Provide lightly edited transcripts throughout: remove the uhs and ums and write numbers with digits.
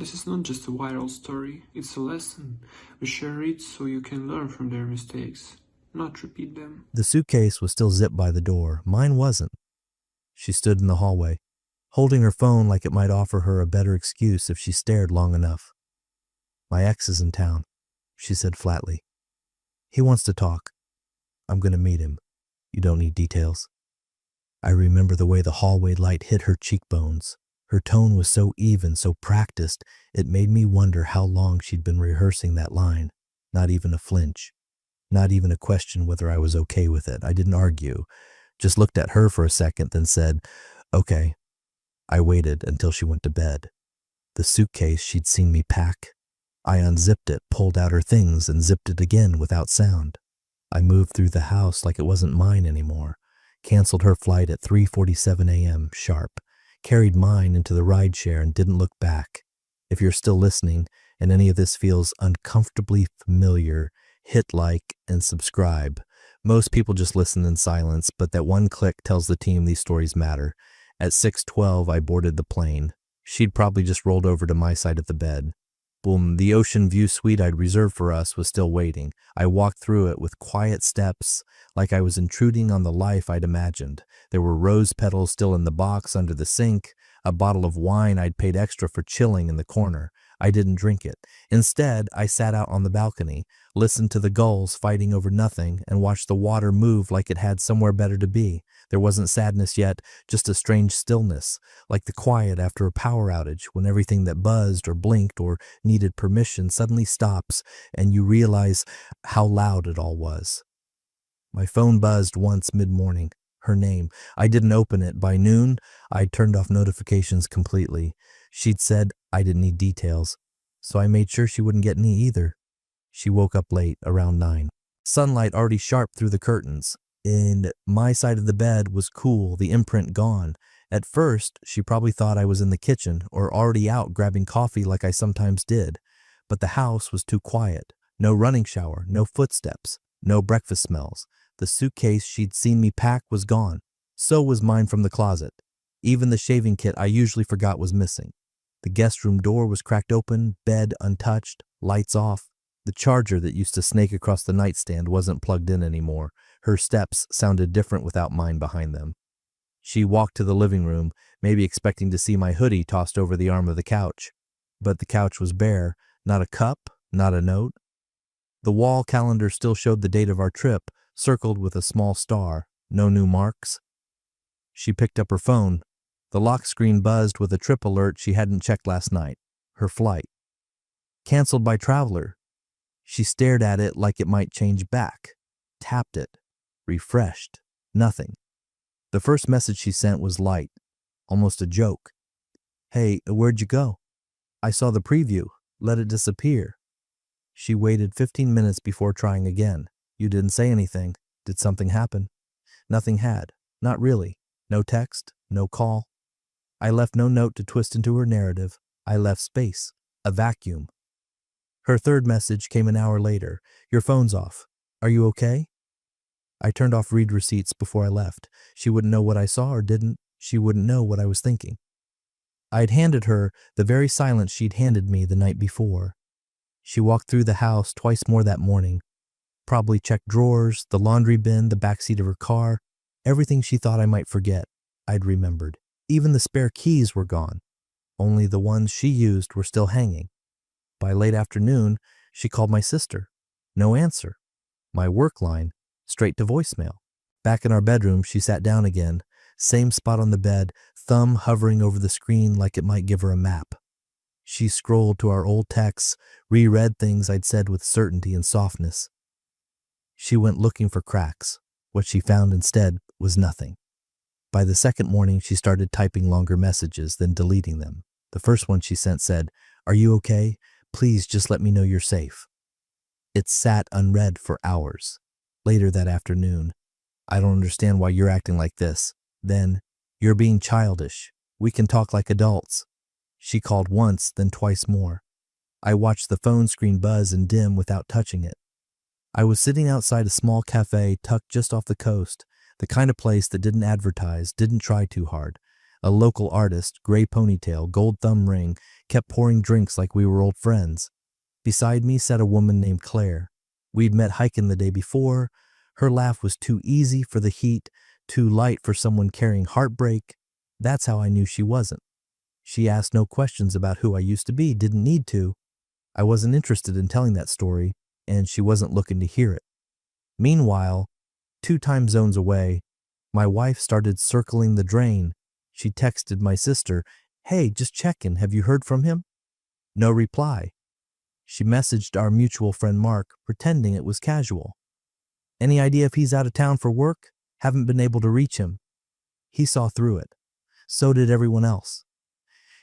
This is not just a viral story, it's a lesson. We share it so you can learn from their mistakes, not repeat them. The suitcase was still zipped by the door. Mine wasn't. She stood in the hallway, holding her phone like it might offer her a better excuse if she stared long enough. "My ex is in town," she said flatly. "He wants to talk. I'm going to meet him. You don't need details." I remember the way the hallway light hit her cheekbones. Her tone was so even, so practiced, it made me wonder how long she'd been rehearsing that line. Not even a flinch. Not even a question whether I was okay with it. I didn't argue. Just looked at her for a second, then said, "Okay." I waited until she went to bed. The suitcase she'd seen me pack. I unzipped it, pulled out her things, and zipped it again without sound. I moved through the house like it wasn't mine anymore. Canceled her flight at 3:47 a.m. sharp. Carried mine into the rideshare and didn't look back. If you're still listening and any of this feels uncomfortably familiar, hit like and subscribe. Most people just listen in silence, but that one click tells the team these stories matter. At 6:12, I boarded the plane. She'd probably just rolled over to my side of the bed. Boom, the ocean view suite I'd reserved for us was still waiting. I walked through it with quiet steps, like I was intruding on the life I'd imagined. There were rose petals still in the box under the sink, a bottle of wine I'd paid extra for chilling in the corner. I didn't drink it. Instead, I sat out on the balcony, listened to the gulls fighting over nothing, and watched the water move like it had somewhere better to be. There wasn't sadness yet, just a strange stillness, like the quiet after a power outage, when everything that buzzed or blinked or needed permission suddenly stops and you realize how loud it all was. My phone buzzed once mid-morning. Her name. I didn't open it. By noon, I'd turned off notifications completely. She'd said I didn't need details, so I made sure she wouldn't get any either. She woke up late, around 9. Sunlight already sharp through the curtains, and my side of the bed was cool, the imprint gone. At first, she probably thought I was in the kitchen or already out grabbing coffee like I sometimes did. But the house was too quiet. No running shower, no footsteps, no breakfast smells. The suitcase she'd seen me pack was gone. So was mine from the closet. Even the shaving kit I usually forgot was missing. The guest room door was cracked open, bed untouched, lights off. The charger that used to snake across the nightstand wasn't plugged in anymore. Her steps sounded different without mine behind them. She walked to the living room, maybe expecting to see my hoodie tossed over the arm of the couch. But the couch was bare, not a cup, not a note. The wall calendar still showed the date of our trip, circled with a small star, no new marks. She picked up her phone. The lock screen buzzed with a trip alert she hadn't checked last night. Her flight. Canceled by traveler. She stared at it like it might change back. Tapped it. Refreshed. Nothing. The first message she sent was light, almost a joke. "Hey, where'd you go? I saw the preview. Let it disappear." She waited 15 minutes before trying again. "You didn't say anything. Did something happen?" Nothing had. Not really. No text, no call. I left no note to twist into her narrative. I left space. A vacuum. Her third message came an hour later. "Your phone's off. Are you okay?" I turned off read receipts before I left. She wouldn't know what I saw or didn't. She wouldn't know what I was thinking. I'd handed her the very silence she'd handed me the night before. She walked through the house twice more that morning. Probably checked drawers, the laundry bin, the backseat of her car. Everything she thought I might forget, I'd remembered. Even the spare keys were gone. Only the ones she used were still hanging. By late afternoon, she called my sister. No answer. My work line, straight to voicemail. Back in our bedroom, she sat down again. Same spot on the bed, thumb hovering over the screen like it might give her a map. She scrolled to our old texts, reread things I'd said with certainty and softness. She went looking for cracks. What she found instead was nothing. By the second morning, she started typing longer messages, then deleting them. The first one she sent said, "Are you okay? Please just let me know you're safe." It sat unread for hours. Later that afternoon, "I don't understand why you're acting like this." Then, "You're being childish. We can talk like adults." She called once, then twice more. I watched the phone screen buzz and dim without touching it. I was sitting outside a small cafe tucked just off the coast, the kind of place that didn't advertise, didn't try too hard. A local artist, gray ponytail, gold thumb ring, kept pouring drinks like we were old friends. Beside me sat a woman named Claire. We'd met hiking the day before. Her laugh was too easy for the heat, too light for someone carrying heartbreak. That's how I knew she wasn't. She asked no questions about who I used to be, didn't need to. I wasn't interested in telling that story, and she wasn't looking to hear it. Meanwhile, 2 time zones away, my wife started circling the drain. She texted my sister, "Hey, just checking, have you heard from him?" No reply. She messaged our mutual friend Mark, pretending it was casual. "Any idea if he's out of town for work? Haven't been able to reach him." He saw through it. So did everyone else.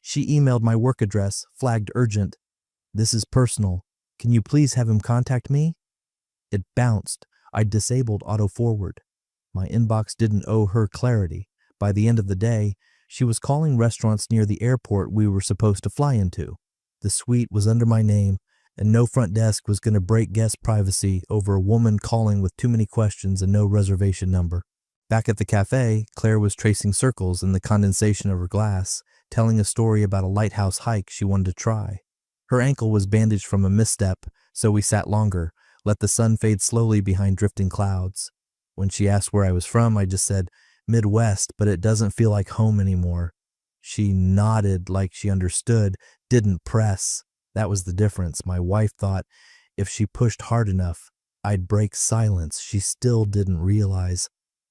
She emailed my work address, flagged urgent. "This is personal. Can you please have him contact me?" It bounced. I disabled auto forward. My inbox didn't owe her clarity. By the end of the day, she was calling restaurants near the airport we were supposed to fly into. The suite was under my name, and no front desk was going to break guest privacy over a woman calling with too many questions and no reservation number. Back at the cafe, Claire was tracing circles in the condensation of her glass, telling a story about a lighthouse hike she wanted to try. Her ankle was bandaged from a misstep, so we sat longer, let the sun fade slowly behind drifting clouds. When she asked where I was from, I just said, "Midwest, but it doesn't feel like home anymore." She nodded like she understood, didn't press. That was the difference. My wife thought if she pushed hard enough, I'd break silence. She still didn't realize.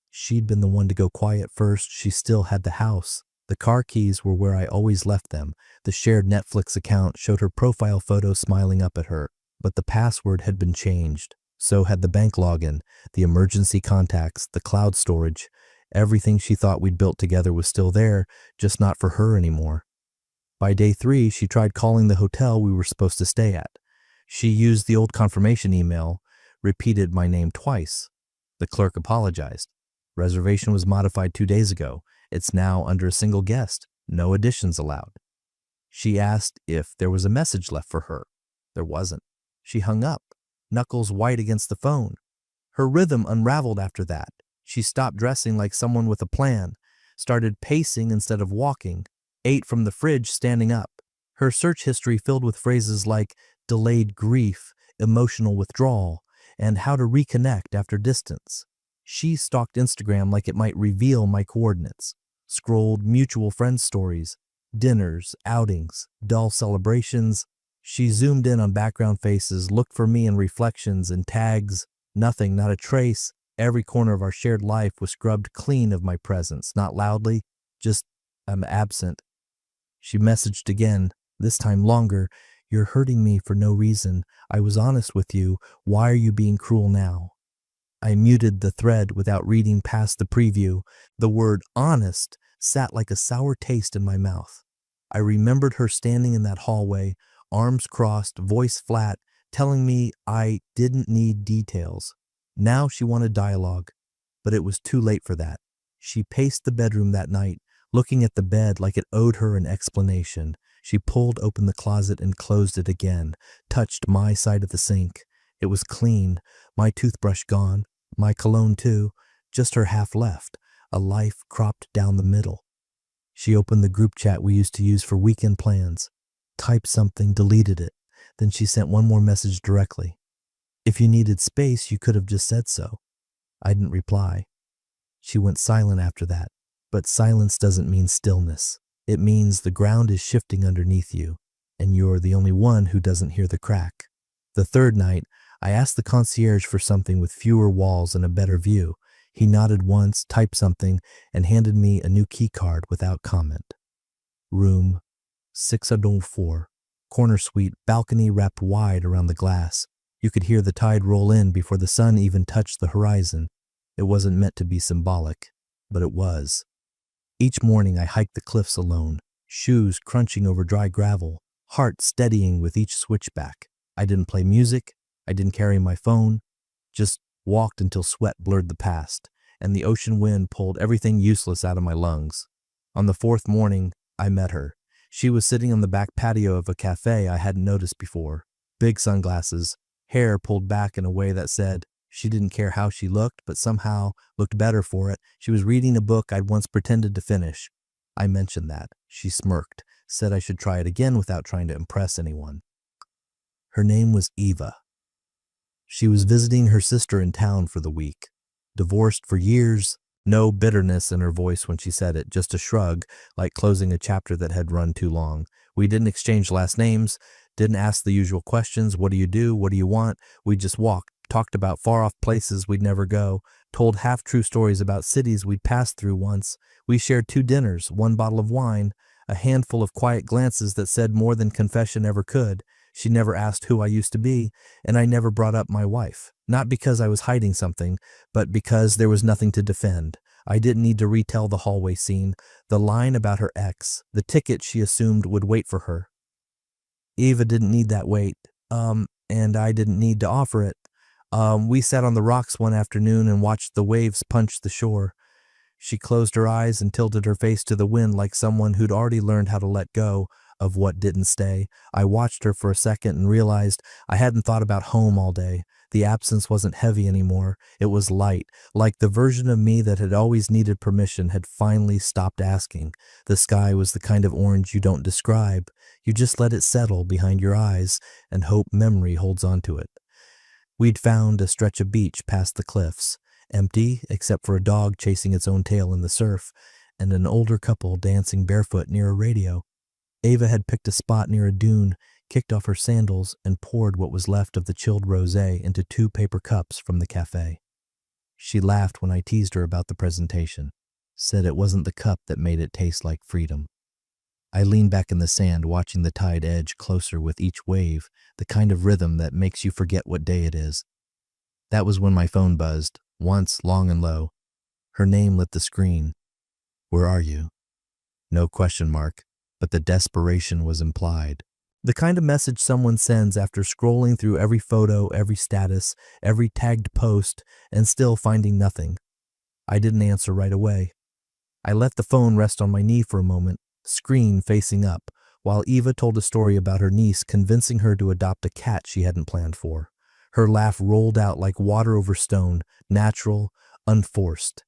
She'd been the one to go quiet first. She still had the house. The car keys were where I always left them. The shared Netflix account showed her profile photo smiling up at her, but the password had been changed. So had the bank login, the emergency contacts, the cloud storage. Everything she thought we'd built together was still there, just not for her anymore. By day 3, she tried calling the hotel we were supposed to stay at. She used the old confirmation email, repeated my name twice. The clerk apologized. Reservation was modified 2 days ago. It's now under a single guest. No additions allowed. She asked if there was a message left for her. There wasn't. She hung up, knuckles white against the phone. Her rhythm unraveled after that. She stopped dressing like someone with a plan, started pacing instead of walking, ate from the fridge standing up. Her search history filled with phrases like delayed grief, emotional withdrawal, and how to reconnect after distance. She stalked Instagram like it might reveal my coordinates, scrolled mutual friend stories, dinners, outings, dull celebrations. She zoomed in on background faces, looked for me in reflections and tags. Nothing, not a trace. Every corner of our shared life was scrubbed clean of my presence, not loudly, just I'm absent. She messaged again, this time longer. "You're hurting me for no reason. I was honest with you. Why are you being cruel now?" I muted the thread without reading past the preview. The word honest sat like a sour taste in my mouth. I remembered her standing in that hallway, arms crossed, voice flat, telling me I didn't need details. Now she wanted dialogue, but it was too late for that. She paced the bedroom that night, looking at the bed like it owed her an explanation. She pulled open the closet and closed it again, touched my side of the sink. It was clean, my toothbrush gone, my cologne too, just her half left, a life cropped down the middle. She opened the group chat we used to use for weekend plans, typed something, deleted it. Then she sent one more message directly. "If you needed space, you could have just said so." I didn't reply. She went silent after that, but silence doesn't mean stillness. It means the ground is shifting underneath you, and you're the only one who doesn't hear the crack. The third night, I asked the concierge for something with fewer walls and a better view. He nodded once, typed something, and handed me a new key card without comment. Room 604, corner suite, balcony wrapped wide around the glass. You could hear the tide roll in before the sun even touched the horizon. It wasn't meant to be symbolic, but it was. Each morning I hiked the cliffs alone, shoes crunching over dry gravel, heart steadying with each switchback. I didn't play music, I didn't carry my phone, just walked until sweat blurred the past, and the ocean wind pulled everything useless out of my lungs. On the 4th morning, I met her. She was sitting on the back patio of a cafe I hadn't noticed before. Big sunglasses, hair pulled back in a way that said she didn't care how she looked, but somehow looked better for it. She was reading a book I'd once pretended to finish. I mentioned that. She smirked, said I should try it again without trying to impress anyone. Her name was Eva. She was visiting her sister in town for the week. Divorced for years, no bitterness in her voice when she said it, just a shrug, like closing a chapter that had run too long. We didn't exchange last names, didn't ask the usual questions, what do you do, what do you want? We just walked, talked about far-off places we'd never go, told half-true stories about cities we'd passed through once. We shared 2 dinners, 1 bottle of wine, a handful of quiet glances that said more than confession ever could. She never asked who I used to be, and I never brought up my wife. Not because I was hiding something, but because there was nothing to defend. I didn't need to retell the hallway scene, the line about her ex, the ticket she assumed would wait for her. Eva didn't need that wait, and I didn't need to offer it. We sat on the rocks one afternoon and watched the waves punch the shore. She closed her eyes and tilted her face to the wind like someone who'd already learned how to let go of what didn't stay. I watched her for a second and realized I hadn't thought about home all day. The absence wasn't heavy anymore. It was light, like the version of me that had always needed permission had finally stopped asking. The sky was the kind of orange you don't describe. You just let it settle behind your eyes and hope memory holds onto it. We'd found a stretch of beach past the cliffs, empty except for a dog chasing its own tail in the surf and an older couple dancing barefoot near a radio. Ava had picked a spot near a dune, kicked off her sandals, and poured what was left of the chilled rosé into 2 paper cups from the cafe. She laughed when I teased her about the presentation, said it wasn't the cup that made it taste like freedom. I leaned back in the sand, watching the tide edge closer with each wave, the kind of rhythm that makes you forget what day it is. That was when my phone buzzed, once long and low. Her name lit the screen. "Where are you?" No question mark, but the desperation was implied. The kind of message someone sends after scrolling through every photo, every status, every tagged post, and still finding nothing. I didn't answer right away. I let the phone rest on my knee for a moment, screen facing up, while Eva told a story about her niece convincing her to adopt a cat she hadn't planned for. Her laugh rolled out like water over stone, natural, unforced.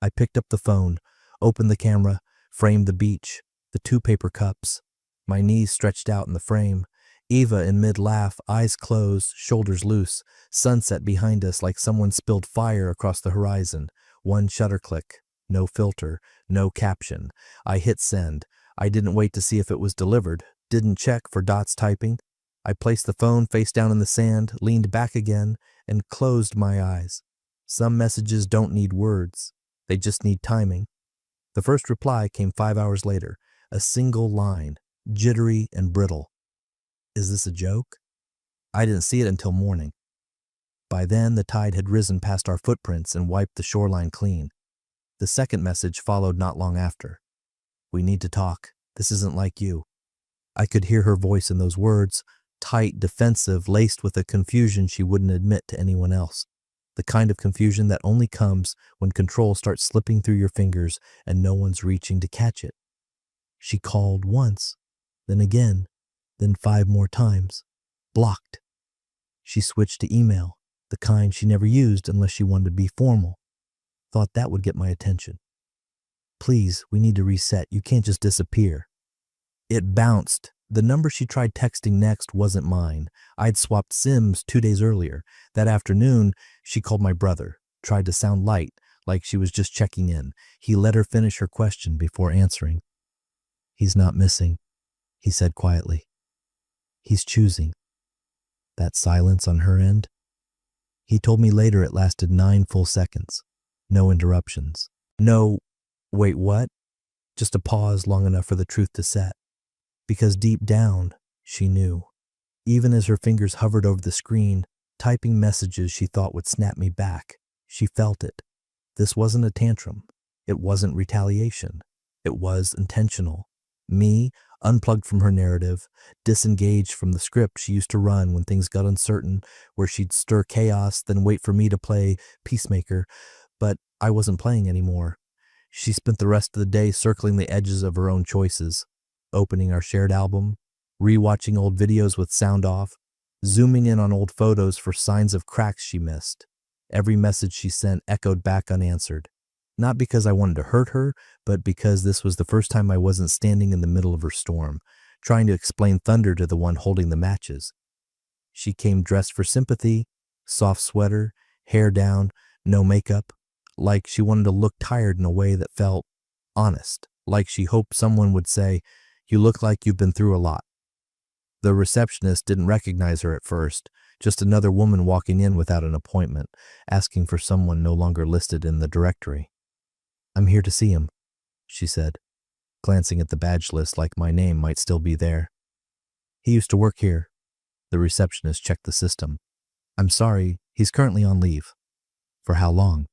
I picked up the phone, opened the camera, framed the beach, the 2 paper cups. My knees stretched out in the frame. Eva in mid-laugh, eyes closed, shoulders loose, sunset behind us like someone spilled fire across the horizon. 1 shutter click, no filter, no caption. I hit send. I didn't wait to see if it was delivered, didn't check for dots typing. I placed the phone face down in the sand, leaned back again, and closed my eyes. Some messages don't need words. They just need timing. The first reply came 5 hours later, a single line, jittery and brittle. Is this a joke? I didn't see it until morning. By then, the tide had risen past our footprints and wiped the shoreline clean. The second message followed not long after. We need to talk. This isn't like you. I could hear her voice in those words, tight, defensive, laced with a confusion she wouldn't admit to anyone else. The kind of confusion that only comes when control starts slipping through your fingers and no one's reaching to catch it. She called once, then again, then 5 more times. Blocked. She switched to email, the kind she never used unless she wanted to be formal. Thought that would get my attention. Please, we need to reset. You can't just disappear. It bounced. The number she tried texting next wasn't mine. I'd swapped SIMs 2 days earlier. That afternoon, she called my brother, tried to sound light, like she was just checking in. He let her finish her question before answering. He's not missing, he said quietly. He's choosing. That silence on her end? He told me later it lasted 9 full seconds. No interruptions. No, wait, what? Just a pause long enough for the truth to set. Because deep down, she knew. Even as her fingers hovered over the screen, typing messages she thought would snap me back, she felt it. This wasn't a tantrum. It wasn't retaliation. It was intentional. Me, unplugged from her narrative, disengaged from the script she used to run when things got uncertain, where she'd stir chaos, then wait for me to play peacemaker. But I wasn't playing anymore. She spent the rest of the day circling the edges of her own choices, opening our shared album, rewatching old videos with sound off, zooming in on old photos for signs of cracks she missed. Every message she sent echoed back unanswered. Not because I wanted to hurt her, but because this was the first time I wasn't standing in the middle of her storm, trying to explain thunder to the one holding the matches. She came dressed for sympathy, soft sweater, hair down, no makeup, like she wanted to look tired in a way that felt honest, like she hoped someone would say, "You look like you've been through a lot." The receptionist didn't recognize her at first, just another woman walking in without an appointment, asking for someone no longer listed in the directory. "I'm here to see him," she said, glancing at the badge list like my name might still be there. "He used to work here." The receptionist checked the system. "I'm sorry, he's currently on leave." "For how long?"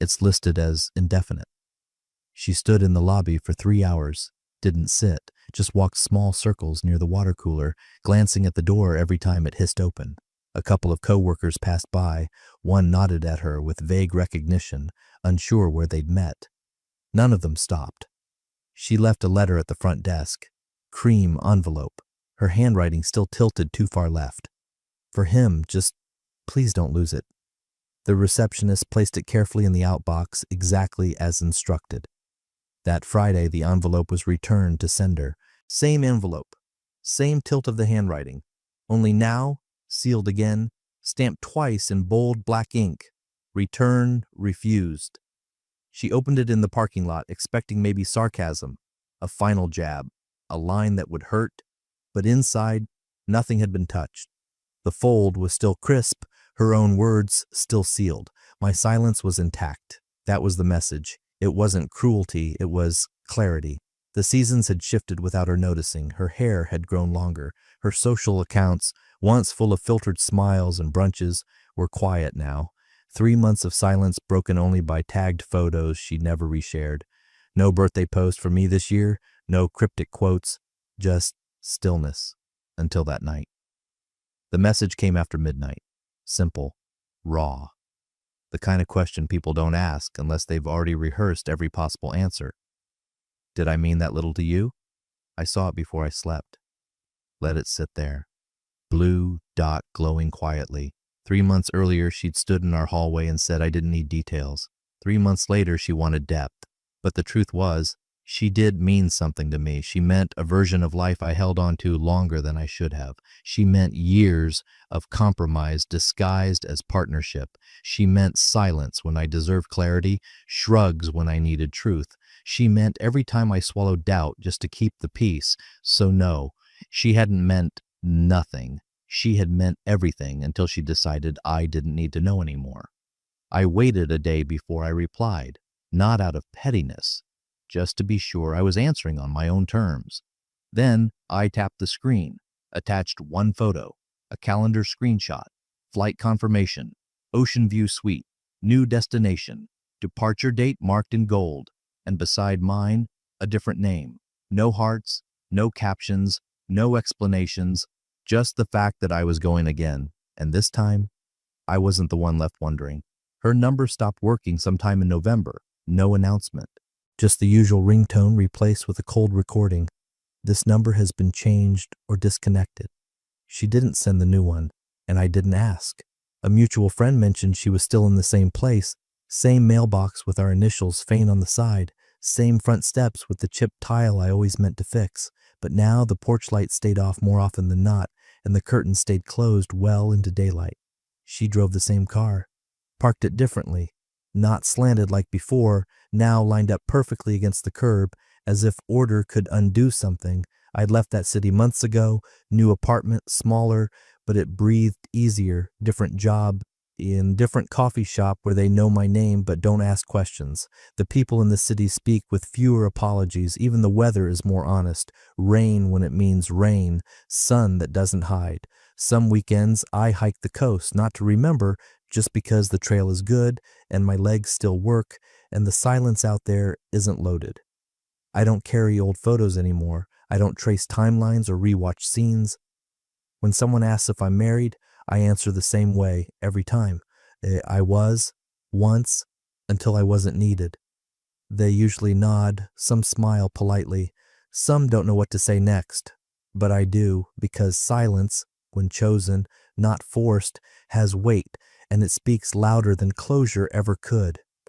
"It's listed as indefinite." She stood in the lobby for 3 hours, didn't sit, just walked small circles near the water cooler, glancing at the door every time it hissed open. A couple of co-workers passed by, one nodded at her with vague recognition, unsure where they'd met. None of them stopped. She left a letter at the front desk, cream envelope, her handwriting still tilted too far left. "For him, just please don't lose it." The receptionist placed it carefully in the outbox exactly as instructed. That Friday, the envelope was returned to sender. Same envelope, same tilt of the handwriting, only now, sealed again, stamped twice in bold black ink. Return refused. She opened it in the parking lot, expecting maybe sarcasm, a final jab, a line that would hurt, but inside, nothing had been touched. The fold was still crisp, her own words still sealed. My silence was intact. That was the message. It wasn't cruelty, it was clarity. The seasons had shifted without her noticing. Her hair had grown longer. Her social accounts, once full of filtered smiles and brunches, were quiet now. 3 months of silence broken only by tagged photos she never reshared. No birthday post for me this year, no cryptic quotes, just stillness until that night. The message came after midnight. Simple, raw. The kind of question people don't ask unless they've already rehearsed every possible answer. "Did I mean that little to you?" I saw it before I slept. Let it sit there. Blue dot glowing quietly. 3 months earlier, she'd stood in our hallway and said I didn't need details. 3 months later, she wanted depth. But the truth was, she did mean something to me. She meant a version of life I held on to longer than I should have. She meant years of compromise disguised as partnership. She meant silence when I deserved clarity, shrugs when I needed truth. She meant every time I swallowed doubt just to keep the peace. So no, she hadn't meant nothing. She had meant everything until she decided I didn't need to know anymore. I waited a day before I replied, not out of pettiness, just to be sure I was answering on my own terms. Then I tapped the screen, attached one photo, a calendar screenshot, flight confirmation, ocean view suite, new destination, departure date marked in gold, and beside mine, a different name. No hearts, no captions, no explanations, just the fact that I was going again. And this time, I wasn't the one left wondering. Her number stopped working sometime in November. No announcement. Just the usual ringtone replaced with a cold recording. "This number has been changed or disconnected." She didn't send the new one, and I didn't ask. A mutual friend mentioned she was still in the same place, same mailbox with our initials faint on the side, same front steps with the chipped tile I always meant to fix. But now the porch light stayed off more often than not, and the curtains stayed closed well into daylight. She drove the same car, parked it differently, not slanted like before, now lined up perfectly against the curb, as if order could undo something. I'd left that city months ago, new apartment, smaller, but it breathed easier, different job, in different coffee shop where they know my name but don't ask questions. The people in the city speak with fewer apologies. Even the weather is more honest. Rain when it means rain, sun that doesn't hide. Some weekends I hike the coast, not to remember, just because the trail is good and my legs still work and the silence out there isn't loaded. I don't carry old photos anymore. I don't trace timelines or rewatch scenes. When someone asks if I'm married, I answer the same way every time. I was, once, until I wasn't needed. They usually nod, some smile politely, some don't know what to say next. But I do, because silence, when chosen, not forced, has weight, and it speaks louder than closure ever could.